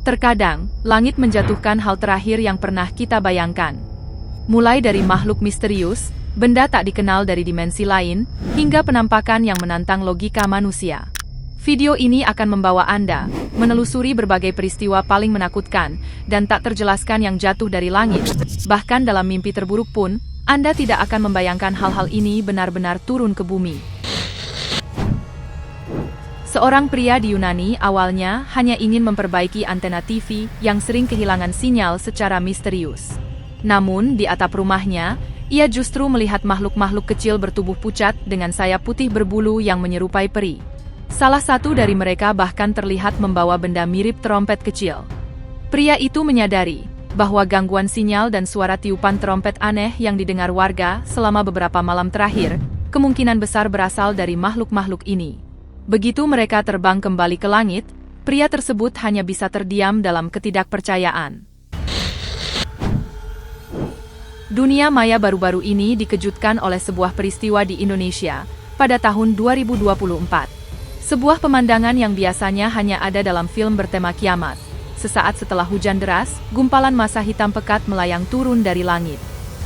Terkadang, langit menjatuhkan hal terakhir yang pernah kita bayangkan. Mulai dari makhluk misterius, benda tak dikenal dari dimensi lain, hingga penampakan yang menantang logika manusia. Video ini akan membawa Anda menelusuri berbagai peristiwa paling menakutkan dan tak terjelaskan yang jatuh dari langit. Bahkan dalam mimpi terburuk pun, Anda tidak akan membayangkan hal-hal ini benar-benar turun ke bumi. Seorang pria di Yunani awalnya hanya ingin memperbaiki antena TV yang sering kehilangan sinyal secara misterius. Namun, di atap rumahnya, ia justru melihat makhluk-makhluk kecil bertubuh pucat dengan sayap putih berbulu yang menyerupai peri. Salah satu dari mereka bahkan terlihat membawa benda mirip trompet kecil. Pria itu menyadari bahwa gangguan sinyal dan suara tiupan trompet aneh yang didengar warga selama beberapa malam terakhir kemungkinan besar berasal dari makhluk-makhluk ini. Begitu mereka terbang kembali ke langit, pria tersebut hanya bisa terdiam dalam ketidakpercayaan. Dunia maya baru-baru ini dikejutkan oleh sebuah peristiwa di Indonesia pada tahun 2024. Sebuah pemandangan yang biasanya hanya ada dalam film bertema kiamat. Sesaat setelah hujan deras, gumpalan massa hitam pekat melayang turun dari langit.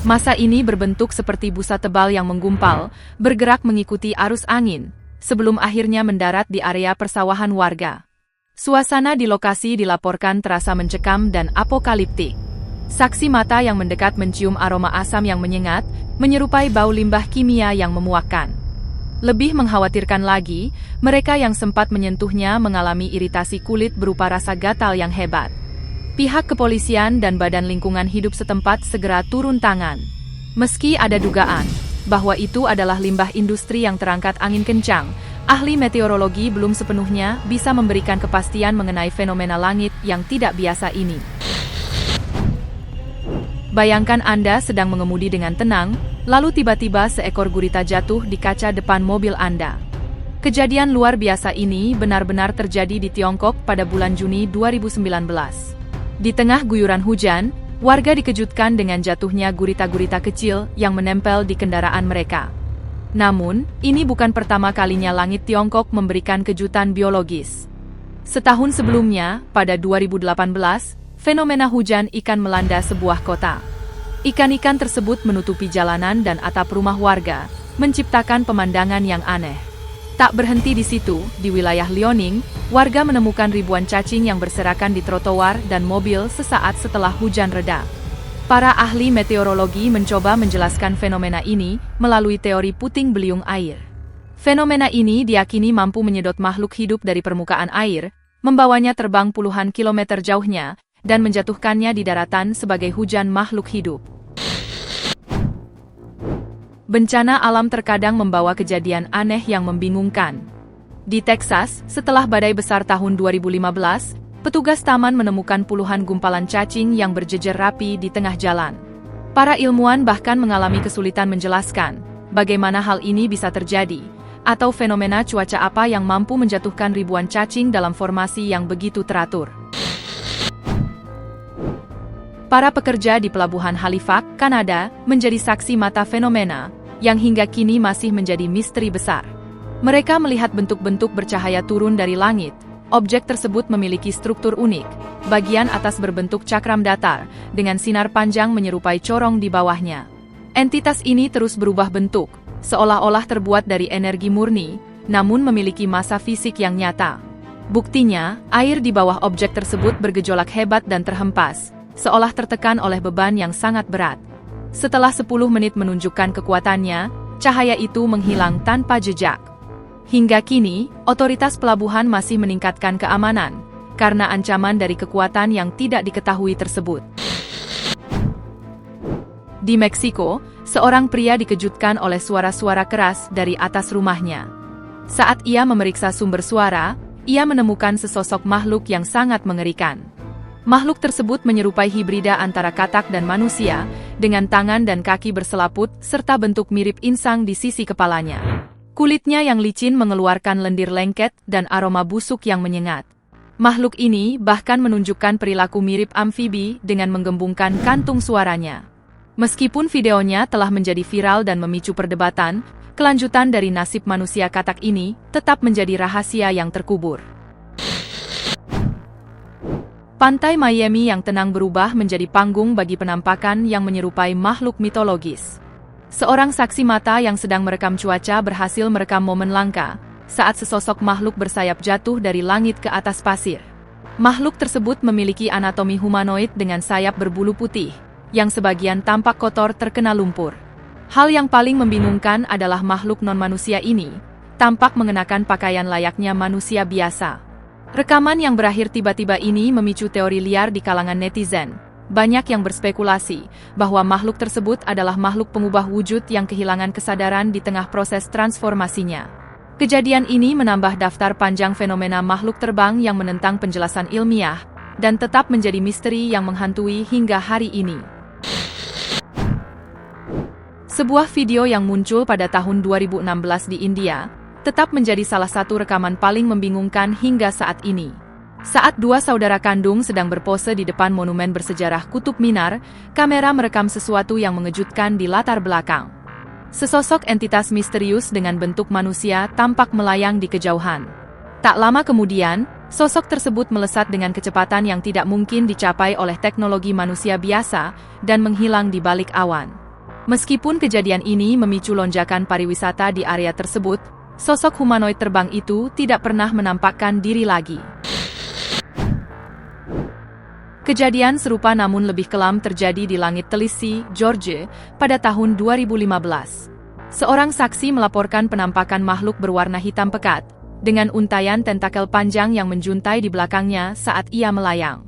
Massa ini berbentuk seperti busa tebal yang menggumpal, bergerak mengikuti arus angin, sebelum akhirnya mendarat di area persawahan warga. Suasana di lokasi dilaporkan terasa mencekam dan apokaliptik. Saksi mata yang mendekat mencium aroma asam yang menyengat, menyerupai bau limbah kimia yang memuakkan. Lebih mengkhawatirkan lagi, mereka yang sempat menyentuhnya mengalami iritasi kulit berupa rasa gatal yang hebat. Pihak kepolisian dan Badan Lingkungan Hidup setempat segera turun tangan. Meski ada dugaan bahwa itu adalah limbah industri yang terangkat angin kencang, ahli meteorologi belum sepenuhnya bisa memberikan kepastian mengenai fenomena langit yang tidak biasa ini. Bayangkan Anda sedang mengemudi dengan tenang, lalu tiba-tiba seekor gurita jatuh di kaca depan mobil Anda. Kejadian luar biasa ini benar-benar terjadi di Tiongkok pada bulan Juni 2019. Di tengah guyuran hujan, warga dikejutkan dengan jatuhnya gurita-gurita kecil yang menempel di kendaraan mereka. Namun, ini bukan pertama kalinya langit Tiongkok memberikan kejutan biologis. Setahun sebelumnya, pada 2018, fenomena hujan ikan melanda sebuah kota. Ikan-ikan tersebut menutupi jalanan dan atap rumah warga, menciptakan pemandangan yang aneh. Tak berhenti di situ, di wilayah Liaoning, warga menemukan ribuan cacing yang berserakan di trotoar dan mobil sesaat setelah hujan reda. Para ahli meteorologi mencoba menjelaskan fenomena ini melalui teori puting beliung air. Fenomena ini diyakini mampu menyedot makhluk hidup dari permukaan air, membawanya terbang puluhan kilometer jauhnya, dan menjatuhkannya di daratan sebagai hujan makhluk hidup. Bencana alam terkadang membawa kejadian aneh yang membingungkan. Di Texas, setelah badai besar tahun 2015, petugas taman menemukan puluhan gumpalan cacing yang berjejer rapi di tengah jalan. Para ilmuwan bahkan mengalami kesulitan menjelaskan bagaimana hal ini bisa terjadi, atau fenomena cuaca apa yang mampu menjatuhkan ribuan cacing dalam formasi yang begitu teratur. Para pekerja di Pelabuhan Halifax, Kanada, menjadi saksi mata fenomena yang hingga kini masih menjadi misteri besar. Mereka melihat bentuk-bentuk bercahaya turun dari langit. Objek tersebut memiliki struktur unik. Bagian atas berbentuk cakram datar, dengan sinar panjang menyerupai corong di bawahnya. Entitas ini terus berubah bentuk, seolah-olah terbuat dari energi murni, namun memiliki massa fisik yang nyata. Buktinya, air di bawah objek tersebut bergejolak hebat dan terhempas, seolah tertekan oleh beban yang sangat berat. Setelah 10 menit menunjukkan kekuatannya, cahaya itu menghilang tanpa jejak. Hingga kini, otoritas pelabuhan masih meningkatkan keamanan, karena ancaman dari kekuatan yang tidak diketahui tersebut. Di Meksiko, seorang pria dikejutkan oleh suara-suara keras dari atas rumahnya. Saat ia memeriksa sumber suara, ia menemukan sesosok makhluk yang sangat mengerikan. Makhluk tersebut menyerupai hibrida antara katak dan manusia, dengan tangan dan kaki berselaput, serta bentuk mirip insang di sisi kepalanya. Kulitnya yang licin mengeluarkan lendir lengket dan aroma busuk yang menyengat. Makhluk ini bahkan menunjukkan perilaku mirip amfibi dengan menggembungkan kantung suaranya. Meskipun videonya telah menjadi viral dan memicu perdebatan, kelanjutan dari nasib manusia katak ini tetap menjadi rahasia yang terkubur. Pantai Miami yang tenang berubah menjadi panggung bagi penampakan yang menyerupai makhluk mitologis. Seorang saksi mata yang sedang merekam cuaca berhasil merekam momen langka saat sesosok makhluk bersayap jatuh dari langit ke atas pasir. Makhluk tersebut memiliki anatomi humanoid dengan sayap berbulu putih, yang sebagian tampak kotor terkena lumpur. Hal yang paling membingungkan adalah makhluk non-manusia ini tampak mengenakan pakaian layaknya manusia biasa. Rekaman yang berakhir tiba-tiba ini memicu teori liar di kalangan netizen. Banyak yang berspekulasi bahwa makhluk tersebut adalah makhluk pengubah wujud yang kehilangan kesadaran di tengah proses transformasinya. Kejadian ini menambah daftar panjang fenomena makhluk terbang yang menentang penjelasan ilmiah dan tetap menjadi misteri yang menghantui hingga hari ini. Sebuah video yang muncul pada tahun 2016 di India tetap menjadi salah satu rekaman paling membingungkan hingga saat ini. Saat dua saudara kandung sedang berpose di depan monumen bersejarah Kutub Minar, kamera merekam sesuatu yang mengejutkan di latar belakang. Sesosok entitas misterius dengan bentuk manusia tampak melayang di kejauhan. Tak lama kemudian, sosok tersebut melesat dengan kecepatan yang tidak mungkin dicapai oleh teknologi manusia biasa dan menghilang di balik awan. Meskipun kejadian ini memicu lonjakan pariwisata di area tersebut, sosok humanoid terbang itu tidak pernah menampakkan diri lagi. Kejadian serupa namun lebih kelam terjadi di langit Tbilisi, Georgia, pada tahun 2015. Seorang saksi melaporkan penampakan makhluk berwarna hitam pekat, dengan untayan tentakel panjang yang menjuntai di belakangnya saat ia melayang.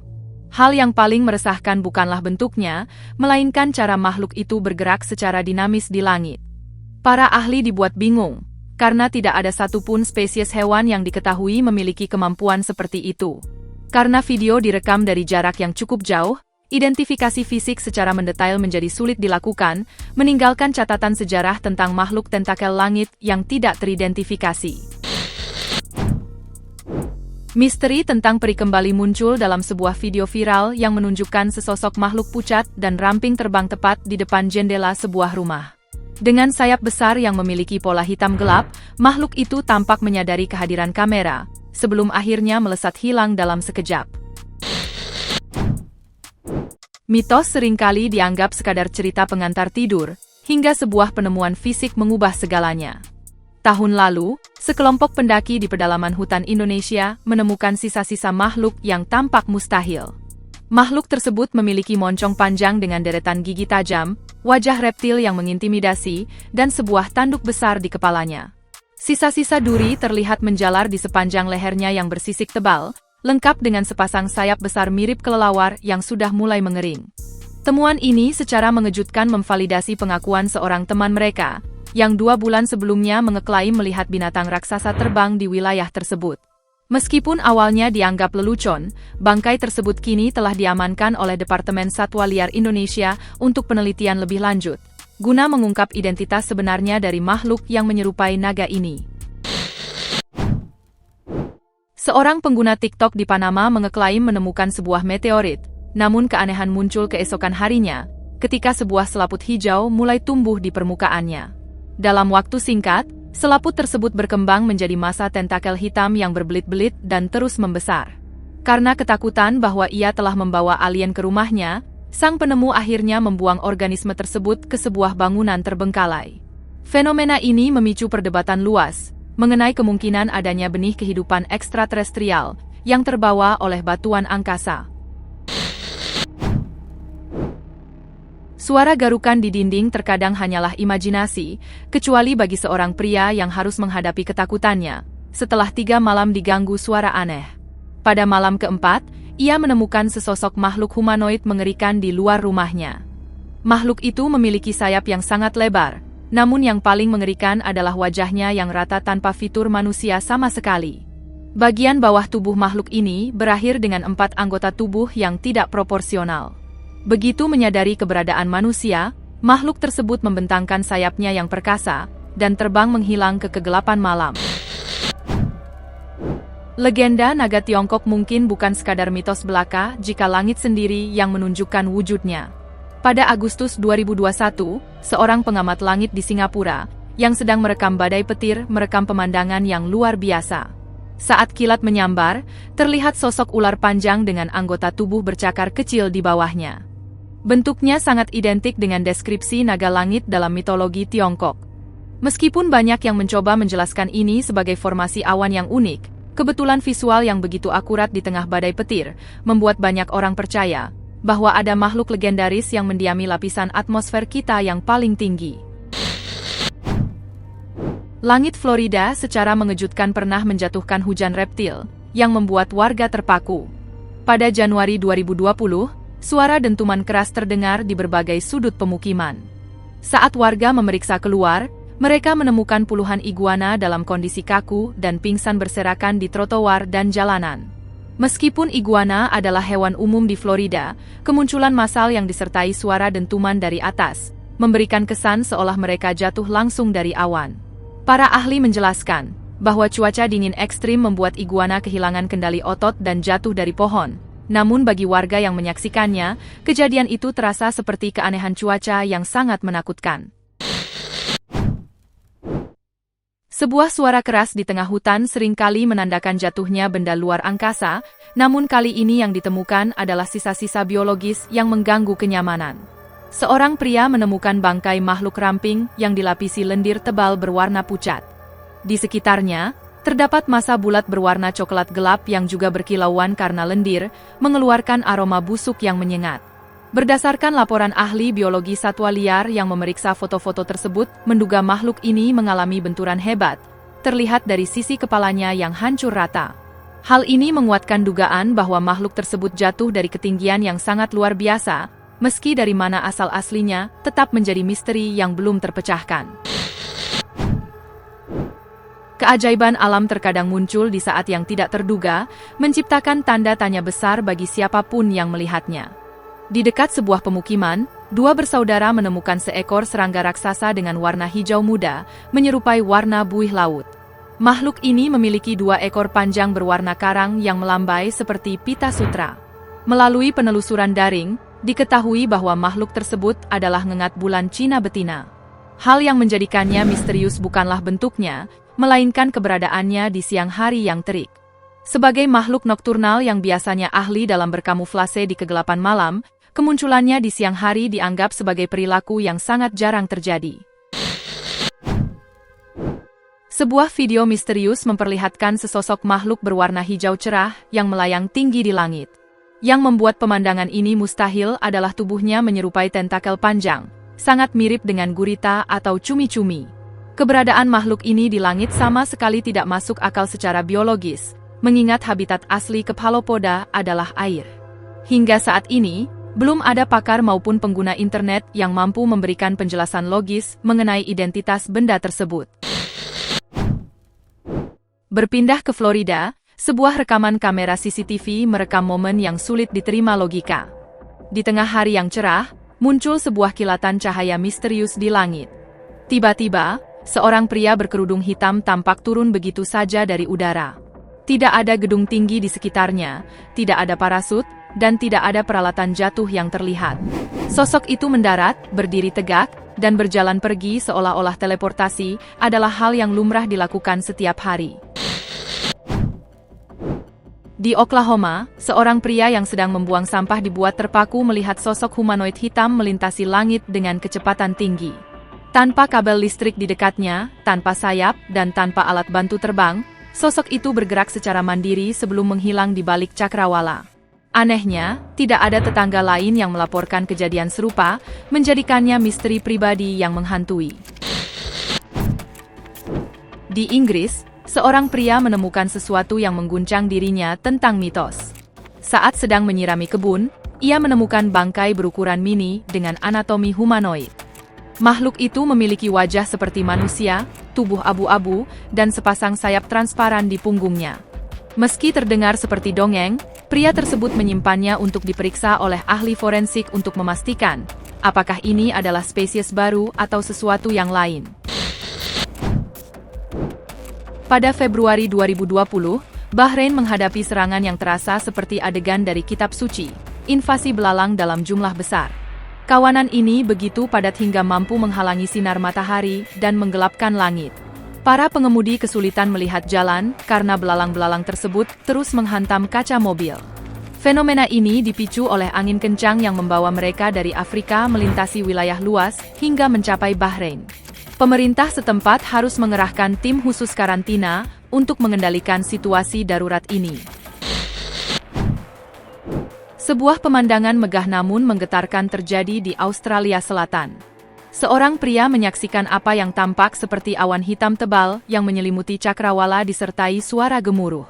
Hal yang paling meresahkan bukanlah bentuknya, melainkan cara makhluk itu bergerak secara dinamis di langit. Para ahli dibuat bingung, karena tidak ada satupun spesies hewan yang diketahui memiliki kemampuan seperti itu. Karena video direkam dari jarak yang cukup jauh, identifikasi fisik secara mendetail menjadi sulit dilakukan, meninggalkan catatan sejarah tentang makhluk tentakel langit yang tidak teridentifikasi. Misteri tentang peri kembali muncul dalam sebuah video viral yang menunjukkan sesosok makhluk pucat dan ramping terbang tepat di depan jendela sebuah rumah. Dengan sayap besar yang memiliki pola hitam gelap, makhluk itu tampak menyadari kehadiran kamera, sebelum akhirnya melesat hilang dalam sekejap. Mitos seringkali dianggap sekadar cerita pengantar tidur, hingga sebuah penemuan fisik mengubah segalanya. Tahun lalu, sekelompok pendaki di pedalaman hutan Indonesia menemukan sisa-sisa makhluk yang tampak mustahil. Makhluk tersebut memiliki moncong panjang dengan deretan gigi tajam, wajah reptil yang mengintimidasi, dan sebuah tanduk besar di kepalanya. Sisa-sisa duri terlihat menjalar di sepanjang lehernya yang bersisik tebal, lengkap dengan sepasang sayap besar mirip kelelawar yang sudah mulai mengering. Temuan ini secara mengejutkan memvalidasi pengakuan seorang teman mereka, yang 2 bulan sebelumnya mengeklaim melihat binatang raksasa terbang di wilayah tersebut. Meskipun awalnya dianggap lelucon, bangkai tersebut kini telah diamankan oleh Departemen Satwa Liar Indonesia untuk penelitian lebih lanjut, guna mengungkap identitas sebenarnya dari makhluk yang menyerupai naga ini. Seorang pengguna TikTok di Panama mengeklaim menemukan sebuah meteorit, namun keanehan muncul keesokan harinya, ketika sebuah selaput hijau mulai tumbuh di permukaannya. Dalam waktu singkat, selaput tersebut berkembang menjadi massa tentakel hitam yang berbelit-belit dan terus membesar. Karena ketakutan bahwa ia telah membawa alien ke rumahnya, sang penemu akhirnya membuang organisme tersebut ke sebuah bangunan terbengkalai. Fenomena ini memicu perdebatan luas mengenai kemungkinan adanya benih kehidupan ekstraterestrial yang terbawa oleh batuan angkasa. Suara garukan di dinding terkadang hanyalah imajinasi, kecuali bagi seorang pria yang harus menghadapi ketakutannya, setelah 3 malam diganggu suara aneh. Pada malam keempat, ia menemukan sesosok makhluk humanoid mengerikan di luar rumahnya. Makhluk itu memiliki sayap yang sangat lebar, namun yang paling mengerikan adalah wajahnya yang rata tanpa fitur manusia sama sekali. Bagian bawah tubuh makhluk ini berakhir dengan 4 anggota tubuh yang tidak proporsional. Begitu menyadari keberadaan manusia, makhluk tersebut membentangkan sayapnya yang perkasa dan terbang menghilang ke kegelapan malam. Legenda naga Tiongkok mungkin bukan sekadar mitos belaka jika langit sendiri yang menunjukkan wujudnya. Pada Agustus 2021, seorang pengamat langit di Singapura yang sedang merekam badai petir merekam pemandangan yang luar biasa. Saat kilat menyambar, terlihat sosok ular panjang dengan anggota tubuh bercakar kecil di bawahnya. Bentuknya sangat identik dengan deskripsi naga langit dalam mitologi Tiongkok. Meskipun banyak yang mencoba menjelaskan ini sebagai formasi awan yang unik, kebetulan visual yang begitu akurat di tengah badai petir membuat banyak orang percaya bahwa ada makhluk legendaris yang mendiami lapisan atmosfer kita yang paling tinggi. Langit Florida secara mengejutkan pernah menjatuhkan hujan reptil yang membuat warga terpaku. Pada Januari 2020, suara dentuman keras terdengar di berbagai sudut pemukiman. Saat warga memeriksa keluar, mereka menemukan puluhan iguana dalam kondisi kaku dan pingsan berserakan di trotoar dan jalanan. Meskipun iguana adalah hewan umum di Florida, kemunculan massal yang disertai suara dentuman dari atas memberikan kesan seolah mereka jatuh langsung dari awan. Para ahli menjelaskan bahwa cuaca dingin ekstrim membuat iguana kehilangan kendali otot dan jatuh dari pohon. Namun bagi warga yang menyaksikannya, kejadian itu terasa seperti keanehan cuaca yang sangat menakutkan. Sebuah suara keras di tengah hutan seringkali menandakan jatuhnya benda luar angkasa, namun kali ini yang ditemukan adalah sisa-sisa biologis yang mengganggu kenyamanan. Seorang pria menemukan bangkai makhluk ramping yang dilapisi lendir tebal berwarna pucat. Di sekitarnya, terdapat massa bulat berwarna coklat gelap yang juga berkilauan karena lendir, mengeluarkan aroma busuk yang menyengat. Berdasarkan laporan ahli biologi satwa liar yang memeriksa foto-foto tersebut, menduga makhluk ini mengalami benturan hebat, terlihat dari sisi kepalanya yang hancur rata. Hal ini menguatkan dugaan bahwa makhluk tersebut jatuh dari ketinggian yang sangat luar biasa, meski dari mana asal aslinya, tetap menjadi misteri yang belum terpecahkan. Keajaiban alam terkadang muncul di saat yang tidak terduga, menciptakan tanda tanya besar bagi siapapun yang melihatnya. Di dekat sebuah pemukiman, dua bersaudara menemukan seekor serangga raksasa dengan warna hijau muda, menyerupai warna buih laut. Makhluk ini memiliki dua ekor panjang berwarna karang yang melambai seperti pita sutra. Melalui penelusuran daring, diketahui bahwa makhluk tersebut adalah ngengat bulan Cina betina. Hal yang menjadikannya misterius bukanlah bentuknya, melainkan keberadaannya di siang hari yang terik. Sebagai makhluk nokturnal yang biasanya ahli dalam berkamuflase di kegelapan malam, kemunculannya di siang hari dianggap sebagai perilaku yang sangat jarang terjadi. Sebuah video misterius memperlihatkan sesosok makhluk berwarna hijau cerah yang melayang tinggi di langit. Yang membuat pemandangan ini mustahil adalah tubuhnya menyerupai tentakel panjang, sangat mirip dengan gurita atau cumi-cumi. Keberadaan makhluk ini di langit sama sekali tidak masuk akal secara biologis, mengingat habitat asli Cephalopoda adalah air. Hingga saat ini, belum ada pakar maupun pengguna internet yang mampu memberikan penjelasan logis mengenai identitas benda tersebut. Berpindah ke Florida, sebuah rekaman kamera CCTV merekam momen yang sulit diterima logika. Di tengah hari yang cerah, muncul sebuah kilatan cahaya misterius di langit. Tiba-tiba, seorang pria berkerudung hitam tampak turun begitu saja dari udara. Tidak ada gedung tinggi di sekitarnya, tidak ada parasut, dan tidak ada peralatan jatuh yang terlihat. Sosok itu mendarat, berdiri tegak, dan berjalan pergi seolah-olah teleportasi adalah hal yang lumrah dilakukan setiap hari. Di Oklahoma, seorang pria yang sedang membuang sampah dibuat terpaku melihat sosok humanoid hitam melintasi langit dengan kecepatan tinggi. Tanpa kabel listrik di dekatnya, tanpa sayap, dan tanpa alat bantu terbang, sosok itu bergerak secara mandiri sebelum menghilang di balik cakrawala. Anehnya, tidak ada tetangga lain yang melaporkan kejadian serupa, menjadikannya misteri pribadi yang menghantui. Di Inggris, seorang pria menemukan sesuatu yang mengguncang dirinya tentang mitos. Saat sedang menyirami kebun, ia menemukan bangkai berukuran mini dengan anatomi humanoid. Makhluk itu memiliki wajah seperti manusia, tubuh abu-abu, dan sepasang sayap transparan di punggungnya. Meski terdengar seperti dongeng, pria tersebut menyimpannya untuk diperiksa oleh ahli forensik untuk memastikan apakah ini adalah spesies baru atau sesuatu yang lain. Pada Februari 2020, Bahrain menghadapi serangan yang terasa seperti adegan dari kitab suci, invasi belalang dalam jumlah besar. Kawanan ini begitu padat hingga mampu menghalangi sinar matahari dan menggelapkan langit. Para pengemudi kesulitan melihat jalan karena belalang-belalang tersebut terus menghantam kaca mobil. Fenomena ini dipicu oleh angin kencang yang membawa mereka dari Afrika melintasi wilayah luas hingga mencapai Bahrain. Pemerintah setempat harus mengerahkan tim khusus karantina untuk mengendalikan situasi darurat ini. Sebuah pemandangan megah namun menggetarkan terjadi di Australia Selatan. Seorang pria menyaksikan apa yang tampak seperti awan hitam tebal yang menyelimuti cakrawala disertai suara gemuruh.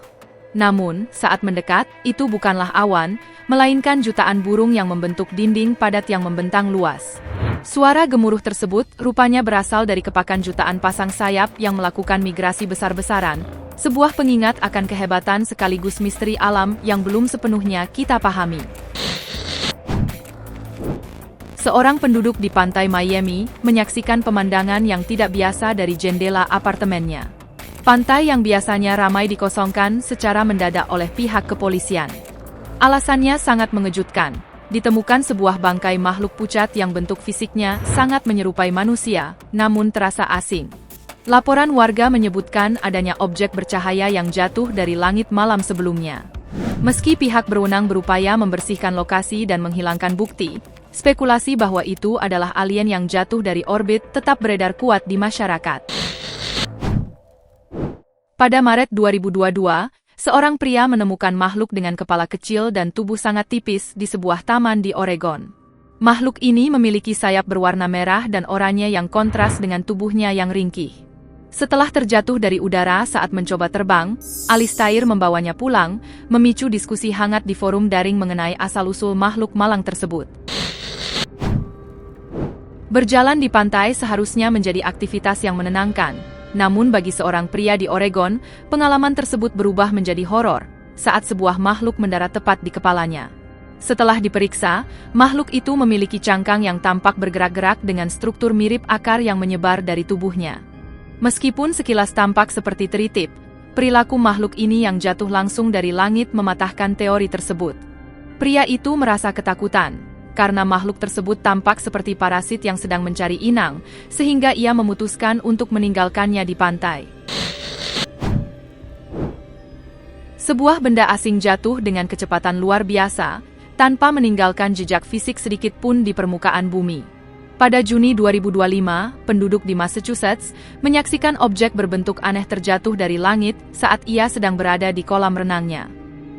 Namun, saat mendekat, itu bukanlah awan, melainkan jutaan burung yang membentuk dinding padat yang membentang luas. Suara gemuruh tersebut rupanya berasal dari kepakan jutaan pasang sayap yang melakukan migrasi besar-besaran, sebuah pengingat akan kehebatan sekaligus misteri alam yang belum sepenuhnya kita pahami. Seorang penduduk di pantai Miami menyaksikan pemandangan yang tidak biasa dari jendela apartemennya. Pantai yang biasanya ramai dikosongkan secara mendadak oleh pihak kepolisian. Alasannya sangat mengejutkan. Ditemukan sebuah bangkai makhluk pucat yang bentuk fisiknya sangat menyerupai manusia, namun terasa asing. Laporan warga menyebutkan adanya objek bercahaya yang jatuh dari langit malam sebelumnya. Meski pihak berwenang berupaya membersihkan lokasi dan menghilangkan bukti, spekulasi bahwa itu adalah alien yang jatuh dari orbit tetap beredar kuat di masyarakat. Pada Maret 2022, seorang pria menemukan makhluk dengan kepala kecil dan tubuh sangat tipis di sebuah taman di Oregon. Makhluk ini memiliki sayap berwarna merah dan oranye yang kontras dengan tubuhnya yang ringkih. Setelah terjatuh dari udara saat mencoba terbang, Alistair membawanya pulang, memicu diskusi hangat di forum daring mengenai asal-usul makhluk malang tersebut. Berjalan di pantai seharusnya menjadi aktivitas yang menenangkan, namun bagi seorang pria di Oregon, pengalaman tersebut berubah menjadi horor saat sebuah makhluk mendarat tepat di kepalanya. Setelah diperiksa, makhluk itu memiliki cangkang yang tampak bergerak-gerak dengan struktur mirip akar yang menyebar dari tubuhnya. Meskipun sekilas tampak seperti teritip, perilaku makhluk ini yang jatuh langsung dari langit mematahkan teori tersebut. Pria itu merasa ketakutan karena makhluk tersebut tampak seperti parasit yang sedang mencari inang, sehingga ia memutuskan untuk meninggalkannya di pantai. Sebuah benda asing jatuh dengan kecepatan luar biasa, tanpa meninggalkan jejak fisik sedikit pun di permukaan bumi. Pada Juni 2025, penduduk di Massachusetts menyaksikan objek berbentuk aneh terjatuh dari langit saat ia sedang berada di kolam renangnya.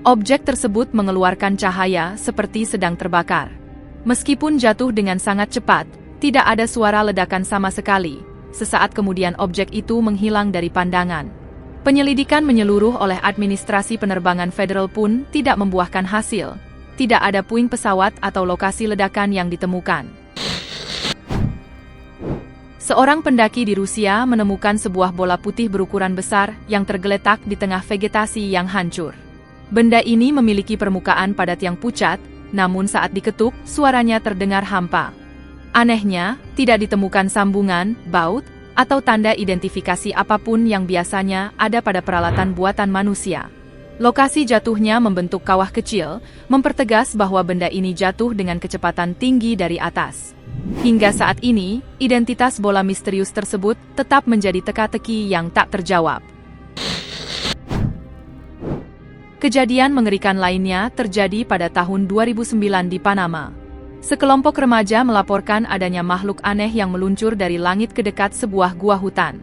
Objek tersebut mengeluarkan cahaya seperti sedang terbakar. Meskipun jatuh dengan sangat cepat, tidak ada suara ledakan sama sekali. Sesaat kemudian objek itu menghilang dari pandangan. Penyelidikan menyeluruh oleh administrasi penerbangan federal pun tidak membuahkan hasil. Tidak ada puing pesawat atau lokasi ledakan yang ditemukan. Seorang pendaki di Rusia menemukan sebuah bola putih berukuran besar yang tergeletak di tengah vegetasi yang hancur. Benda ini memiliki permukaan padat yang pucat, namun saat diketuk, suaranya terdengar hampa. Anehnya, tidak ditemukan sambungan, baut, atau tanda identifikasi apapun yang biasanya ada pada peralatan buatan manusia. Lokasi jatuhnya membentuk kawah kecil, mempertegas bahwa benda ini jatuh dengan kecepatan tinggi dari atas. Hingga saat ini, identitas bola misterius tersebut tetap menjadi teka-teki yang tak terjawab. Kejadian mengerikan lainnya terjadi pada tahun 2009 di Panama. Sekelompok remaja melaporkan adanya makhluk aneh yang meluncur dari langit ke dekat sebuah gua hutan.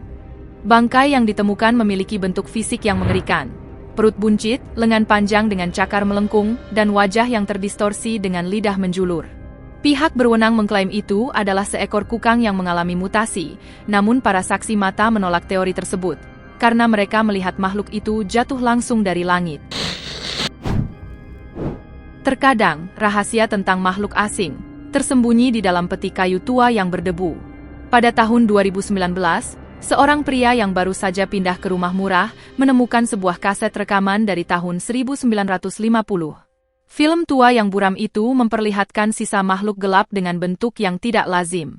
Bangkai yang ditemukan memiliki bentuk fisik yang mengerikan. Perut buncit, lengan panjang dengan cakar melengkung, dan wajah yang terdistorsi dengan lidah menjulur. Pihak berwenang mengklaim itu adalah seekor kukang yang mengalami mutasi, namun para saksi mata menolak teori tersebut, karena mereka melihat makhluk itu jatuh langsung dari langit. Terkadang, rahasia tentang makhluk asing tersembunyi di dalam peti kayu tua yang berdebu. Pada tahun 2019, seorang pria yang baru saja pindah ke rumah murah menemukan sebuah kaset rekaman dari tahun 1950. Film tua yang buram itu memperlihatkan sisa makhluk gelap dengan bentuk yang tidak lazim.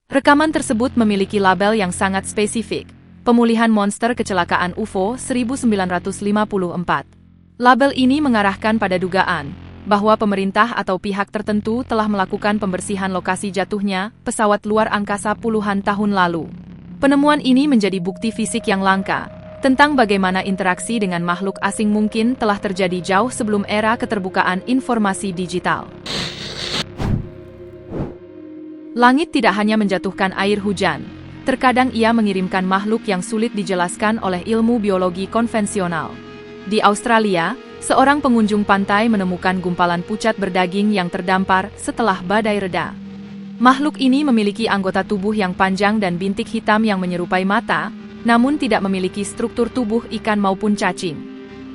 Rekaman tersebut memiliki label yang sangat spesifik, Pemulihan Monster Kecelakaan UFO 1954. Label ini mengarahkan pada dugaan bahwa pemerintah atau pihak tertentu telah melakukan pembersihan lokasi jatuhnya pesawat luar angkasa puluhan tahun lalu. Penemuan ini menjadi bukti fisik yang langka tentang bagaimana interaksi dengan makhluk asing mungkin telah terjadi jauh sebelum era keterbukaan informasi digital. Langit tidak hanya menjatuhkan air hujan, terkadang ia mengirimkan makhluk yang sulit dijelaskan oleh ilmu biologi konvensional. Di Australia, seorang pengunjung pantai menemukan gumpalan pucat berdaging yang terdampar setelah badai reda. Makhluk ini memiliki anggota tubuh yang panjang dan bintik hitam yang menyerupai mata, namun tidak memiliki struktur tubuh ikan maupun cacing.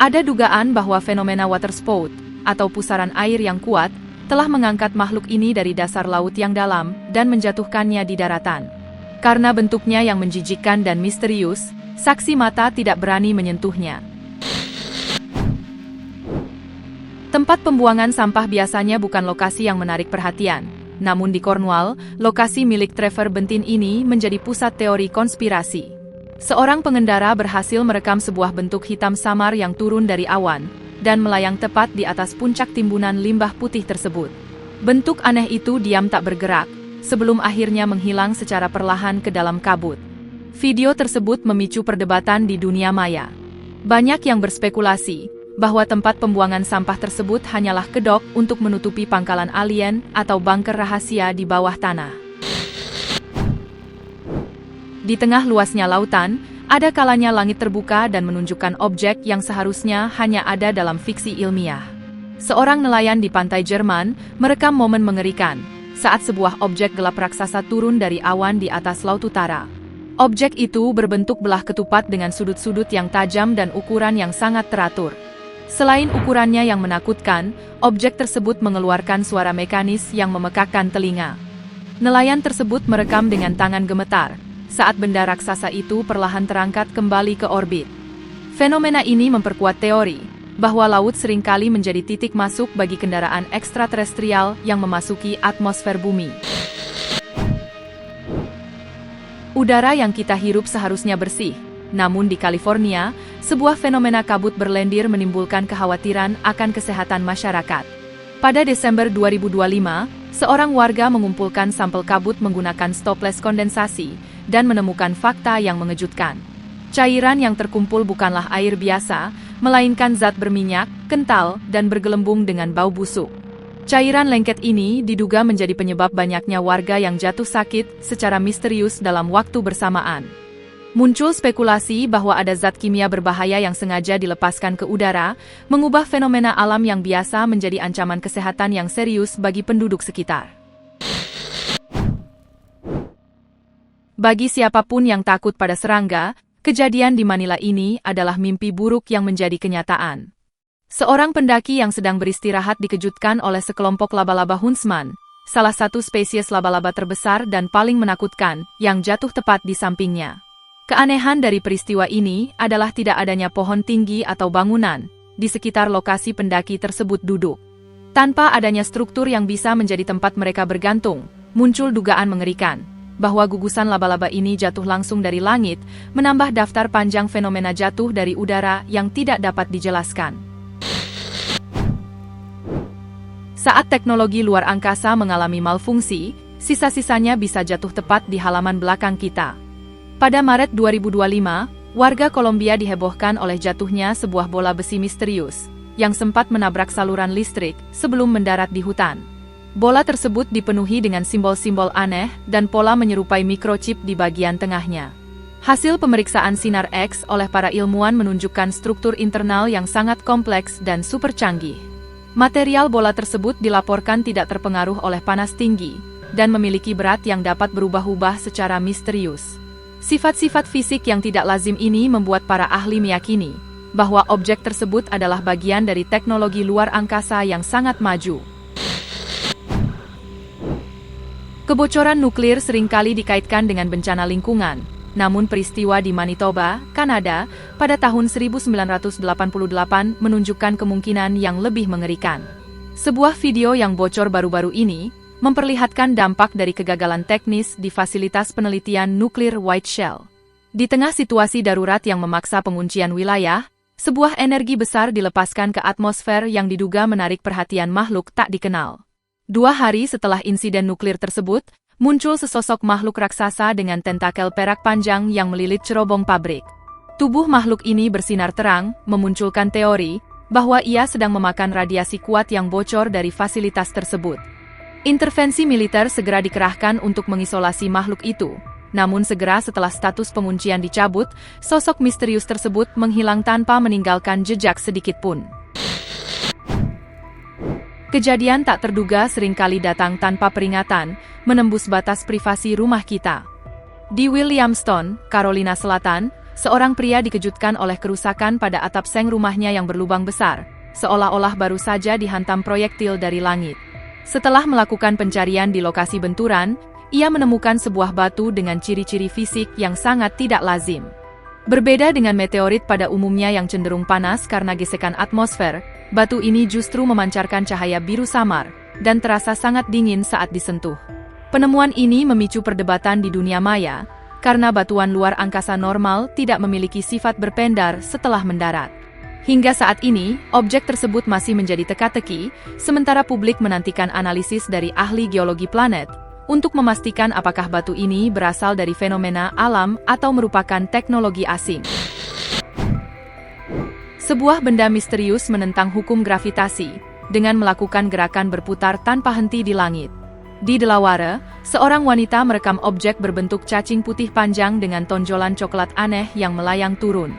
Ada dugaan bahwa fenomena waterspout, atau pusaran air yang kuat, telah mengangkat makhluk ini dari dasar laut yang dalam dan menjatuhkannya di daratan. Karena bentuknya yang menjijikkan dan misterius, saksi mata tidak berani menyentuhnya. Tempat pembuangan sampah biasanya bukan lokasi yang menarik perhatian. Namun di Cornwall, lokasi milik Trevor Bentin ini menjadi pusat teori konspirasi. Seorang pengendara berhasil merekam sebuah bentuk hitam samar yang turun dari awan dan melayang tepat di atas puncak timbunan limbah putih tersebut. Bentuk aneh itu diam tak bergerak, sebelum akhirnya menghilang secara perlahan ke dalam kabut. Video tersebut memicu perdebatan di dunia maya. Banyak yang berspekulasi bahwa tempat pembuangan sampah tersebut hanyalah kedok untuk menutupi pangkalan alien atau bunker rahasia di bawah tanah. Di tengah luasnya lautan, ada kalanya langit terbuka dan menunjukkan objek yang seharusnya hanya ada dalam fiksi ilmiah. Seorang nelayan di pantai Jerman merekam momen mengerikan saat sebuah objek gelap raksasa turun dari awan di atas laut utara. Objek itu berbentuk belah ketupat dengan sudut-sudut yang tajam dan ukuran yang sangat teratur. Selain ukurannya yang menakutkan, objek tersebut mengeluarkan suara mekanis yang memekakkan telinga. Nelayan tersebut merekam dengan tangan gemetar saat benda raksasa itu perlahan terangkat kembali ke orbit. Fenomena ini memperkuat teori bahwa laut seringkali menjadi titik masuk bagi kendaraan ekstraterestrial yang memasuki atmosfer bumi. Udara yang kita hirup seharusnya bersih, namun di California, sebuah fenomena kabut berlendir menimbulkan kekhawatiran akan kesehatan masyarakat. Pada Desember 2025, seorang warga mengumpulkan sampel kabut menggunakan stopless kondensasi dan menemukan fakta yang mengejutkan. Cairan yang terkumpul bukanlah air biasa, melainkan zat berminyak, kental, dan bergelembung dengan bau busuk. Cairan lengket ini diduga menjadi penyebab banyaknya warga yang jatuh sakit secara misterius dalam waktu bersamaan. Muncul spekulasi bahwa ada zat kimia berbahaya yang sengaja dilepaskan ke udara, mengubah fenomena alam yang biasa menjadi ancaman kesehatan yang serius bagi penduduk sekitar. Bagi siapapun yang takut pada serangga, kejadian di Manila ini adalah mimpi buruk yang menjadi kenyataan. Seorang pendaki yang sedang beristirahat dikejutkan oleh sekelompok laba-laba huntsman, salah satu spesies laba-laba terbesar dan paling menakutkan, yang jatuh tepat di sampingnya. Keanehan dari peristiwa ini adalah tidak adanya pohon tinggi atau bangunan di sekitar lokasi pendaki tersebut duduk. Tanpa adanya struktur yang bisa menjadi tempat mereka bergantung, muncul dugaan mengerikan bahwa gugusan laba-laba ini jatuh langsung dari langit, menambah daftar panjang fenomena jatuh dari udara yang tidak dapat dijelaskan. Saat teknologi luar angkasa mengalami malfungsi, sisa-sisanya bisa jatuh tepat di halaman belakang kita. Pada Maret 2025, warga Kolombia dihebohkan oleh jatuhnya sebuah bola besi misterius, yang sempat menabrak saluran listrik sebelum mendarat di hutan. Bola tersebut dipenuhi dengan simbol-simbol aneh dan pola menyerupai mikrochip di bagian tengahnya. Hasil pemeriksaan sinar X oleh para ilmuwan menunjukkan struktur internal yang sangat kompleks dan super canggih. Material bola tersebut dilaporkan tidak terpengaruh oleh panas tinggi dan memiliki berat yang dapat berubah-ubah secara misterius. Sifat-sifat fisik yang tidak lazim ini membuat para ahli meyakini bahwa objek tersebut adalah bagian dari teknologi luar angkasa yang sangat maju. Kebocoran nuklir seringkali dikaitkan dengan bencana lingkungan, namun peristiwa di Manitoba, Kanada, pada tahun 1988 menunjukkan kemungkinan yang lebih mengerikan. Sebuah video yang bocor baru-baru ini memperlihatkan dampak dari kegagalan teknis di fasilitas penelitian nuklir White Shell. Di tengah situasi darurat yang memaksa penguncian wilayah, sebuah energi besar dilepaskan ke atmosfer yang diduga menarik perhatian makhluk tak dikenal. 2 hari setelah insiden nuklir tersebut, muncul sesosok makhluk raksasa dengan tentakel perak panjang yang melilit cerobong pabrik. Tubuh makhluk ini bersinar terang, memunculkan teori bahwa ia sedang memakan radiasi kuat yang bocor dari fasilitas tersebut. Intervensi militer segera dikerahkan untuk mengisolasi makhluk itu. Namun segera setelah status penguncian dicabut, sosok misterius tersebut menghilang tanpa meninggalkan jejak sedikit pun. Kejadian tak terduga seringkali datang tanpa peringatan, menembus batas privasi rumah kita. Di Williamston, Carolina Selatan, seorang pria dikejutkan oleh kerusakan pada atap seng rumahnya yang berlubang besar, seolah-olah baru saja dihantam proyektil dari langit. Setelah melakukan pencarian di lokasi benturan, ia menemukan sebuah batu dengan ciri-ciri fisik yang sangat tidak lazim. Berbeda dengan meteorit pada umumnya yang cenderung panas karena gesekan atmosfer, batu ini justru memancarkan cahaya biru samar, dan terasa sangat dingin saat disentuh. Penemuan ini memicu perdebatan di dunia maya, karena batuan luar angkasa normal tidak memiliki sifat berpendar setelah mendarat. Hingga saat ini, objek tersebut masih menjadi teka-teki, sementara publik menantikan analisis dari ahli geologi planet, untuk memastikan apakah batu ini berasal dari fenomena alam atau merupakan teknologi asing. Sebuah benda misterius menentang hukum gravitasi, dengan melakukan gerakan berputar tanpa henti di langit. Di Delaware, seorang wanita merekam objek berbentuk cacing putih panjang dengan tonjolan coklat aneh yang melayang turun.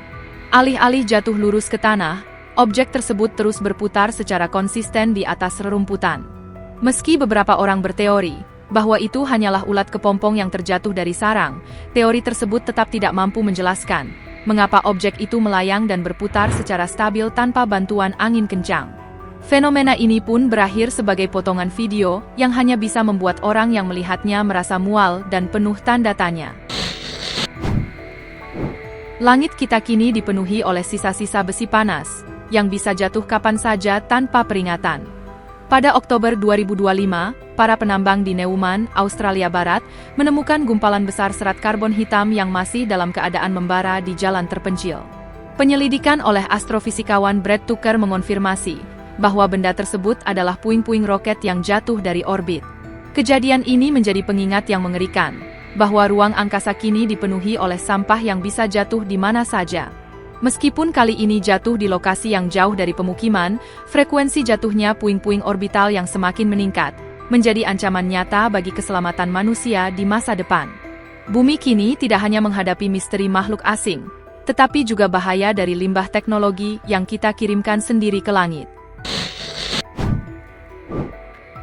Alih-alih jatuh lurus ke tanah, objek tersebut terus berputar secara konsisten di atas rerumputan. Meski beberapa orang berteori bahwa itu hanyalah ulat kepompong yang terjatuh dari sarang, teori tersebut tetap tidak mampu menjelaskan mengapa objek itu melayang dan berputar secara stabil tanpa bantuan angin kencang. Fenomena ini pun berakhir sebagai potongan video yang hanya bisa membuat orang yang melihatnya merasa mual dan penuh tanda tanya. Langit kita kini dipenuhi oleh sisa-sisa besi panas, yang bisa jatuh kapan saja tanpa peringatan. Pada Oktober 2025, para penambang di Neumann, Australia Barat, menemukan gumpalan besar serat karbon hitam yang masih dalam keadaan membara di jalan terpencil. Penyelidikan oleh astrofisikawan Brad Tucker mengonfirmasi bahwa benda tersebut adalah puing-puing roket yang jatuh dari orbit. Kejadian ini menjadi pengingat yang mengerikan, bahwa ruang angkasa kini dipenuhi oleh sampah yang bisa jatuh di mana saja. Meskipun kali ini jatuh di lokasi yang jauh dari pemukiman, frekuensi jatuhnya puing-puing orbital yang semakin meningkat, menjadi ancaman nyata bagi keselamatan manusia di masa depan. Bumi kini tidak hanya menghadapi misteri makhluk asing, tetapi juga bahaya dari limbah teknologi yang kita kirimkan sendiri ke langit.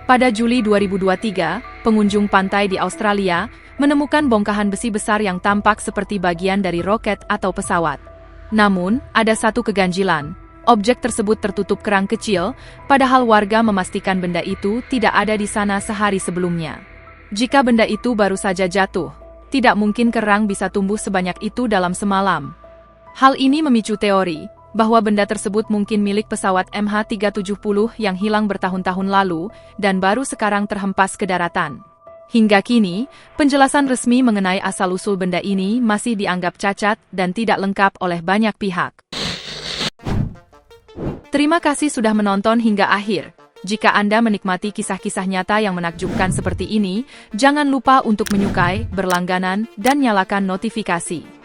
Pada Juli 2023, pengunjung pantai di Australia menemukan bongkahan besi besar yang tampak seperti bagian dari roket atau pesawat. Namun, ada satu keganjilan. Objek tersebut tertutup kerang kecil, padahal warga memastikan benda itu tidak ada di sana sehari sebelumnya. Jika benda itu baru saja jatuh, tidak mungkin kerang bisa tumbuh sebanyak itu dalam semalam. Hal ini memicu teori bahwa benda tersebut mungkin milik pesawat MH370 yang hilang bertahun-tahun lalu dan baru sekarang terhempas ke daratan. Hingga kini, penjelasan resmi mengenai asal-usul benda ini masih dianggap cacat dan tidak lengkap oleh banyak pihak. Terima kasih sudah menonton hingga akhir. Jika Anda menikmati kisah-kisah nyata yang menakjubkan seperti ini, jangan lupa untuk menyukai, berlangganan, dan nyalakan notifikasi.